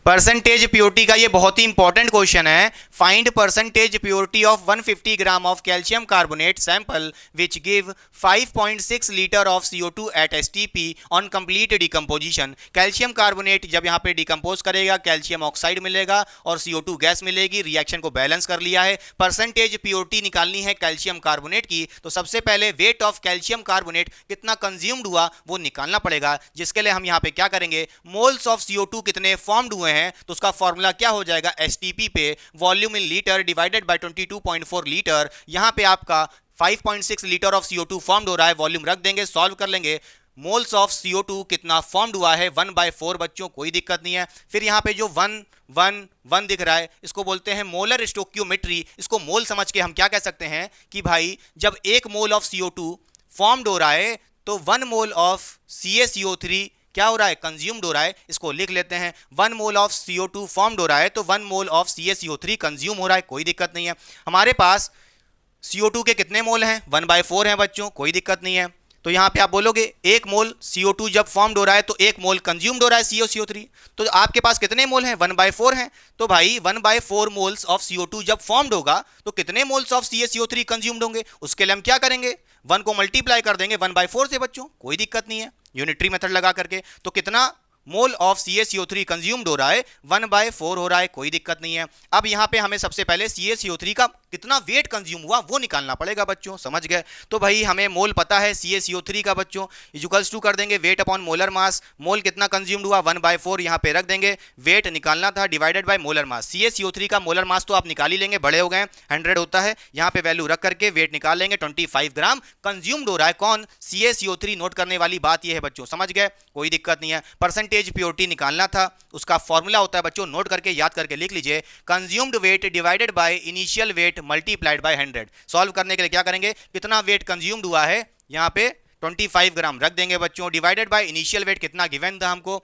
Percentage purity का ये बहुत ही इंपॉर्टेंट क्वेश्चन है। Find percentage purity of 150 gram of calcium carbonate sample which give 5.6 litre of CO2 at STP on complete decomposition. Calcium carbonate जब यहाँ पे decompose करेगा किल्शियम ऑक्साइड मिलेगा और CO2 गैस मिलेगी। रिएक्शन को बैलेंस कर लिया है। परसेंटेज प्योरिटी निकालनी है कैल्शियम कार्बोनेट की, तो सबसे पहले वेट ऑफ कैल्शियम कार्बोनेट कितना कंज्यूम्ड हुआ वो निकालना पड़ेगा, जिसके लिए हम यहाँ पे क्या करेंगे, मोल्स ऑफ CO2 कितने फॉर्म्ड हुए हैं तो उसका फॉर्मूला क्या हो जाएगा, STP पे volume in litre divided by 22.4 litre. यहां पे आपका 5.6 लीटर ऑफ CO2 फॉर्म्ड हो रहा है, वॉल्यूम रख देंगे, सॉल्व कर लेंगे। मोल्स ऑफ CO2 कितना फॉर्म्ड हुआ है 1/4 बच्चों, कोई दिक्कत नहीं है। फिर यहां पे जो 1 1 1 दिख रहा है इसको बोलते हैं मोलर स्टोक्योमेट्री। इसको मोल समझ के हम क्या कह सकते हैं कि भाई जब 1 मोल ऑफ CO2 फॉर्म्ड हो रहा है तो 1 मोल ऑफ CaCO3 क्या हो रहा है, कंज्यूम्ड हो रहा है। इसको लिख लेते हैं, 1 मोल ऑफ CO2 फॉर्म्ड हो रहा है तो 1 मोल ऑफ CaCO3 कंज्यूम हो रहा है, कोई दिक्कत नहीं है। हमारे पास CO2 के कितने मोल हैं, 1/4 हैं बच्चों, कोई दिक्कत नहीं है। तो यहां पे आप बोलोगे 1 मोल CO2 जब फॉर्म्ड हो रहा है तो 1 मोल कंज्यूम्ड हो रहा है CaCO3, तो आपके पास कितने मोल हैं, 1/4 हैं। तो भाई 1/4 मोल्स ऑफ CO2 जब फॉर्म्ड होगा तो कितने मोल्स ऑफ CaCO3 कंज्यूम्ड होंगे, उसके लिए हम क्या करेंगे, 1 को मल्टीप्लाई कर देंगे 1/4 से बच्चों, कोई दिक्कत नहीं है, यूनिटरी मेथड लगा करके। तो कितना मोल ऑफ CaCO3 कंज्यूम्ड हो रहा है, 1/4 हो रहा है, कोई दिक्कत नहीं है। अब यहां पे हमें सबसे पहले CaCO3 का कितना वेट कंज्यूम हुआ वो निकालना पड़ेगा बच्चों, समझ गए। तो भाई हमें मोल पता है CaCO3 का बच्चों, इक्वल्स टू कर देंगे वेट अपॉन मोलर मास। मोल कितना कंज्यूम्ड हुआ 1/4, यहां पे रख देंगे, वेट निकालना था divided by molar mass. CaCO3 का मोलर मास तो आप निकाल ही लेंगे, बड़े हो गए 100 होता है, यहां पे वैल्यू रख करके वेट निकाल लेंगे, 25 ग्राम कंज्यूम्ड हो रहा है कौन, CaCO3। नोट करने वाली बात यह है बच्चों, समझ गए, कोई दिक्कत नहीं है। परसेंटेज प्योरिटी निकालना था, उसका फॉर्मूला होता है बच्चों, नोट करके याद करके लिख लीजिए, consumed weight divided by initial weight multiplied by 100। Solve करने के लिए क्या करेंगे, कितना वेट कंज्यूम्ड हुआ है, यहां पे 25 ग्राम रख देंगे बच्चों, डिवाइडेड बाय इनिशियल वेट कितना गिवन था हमको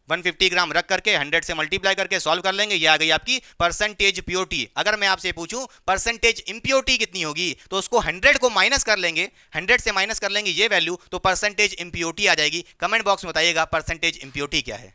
150 ग्राम रख करके 100 से मल्टीप्लाई करके सॉल्व कर लेंगे, ये आ गई आपकी परसेंटेज प्योरिटी। अगर मैं आपसे पूछूं परसेंटेज इंप्योरिटी कितनी होगी तो उसको 100 को माइनस कर लेंगे, 100 से माइनस कर लेंगे ये वैल्यू, तो परसेंटेज इंप्योरिटी आ जाएगी। कमेंट बॉक्स में बताइएगा परसेंटेज इंप्योरिटी क्या है।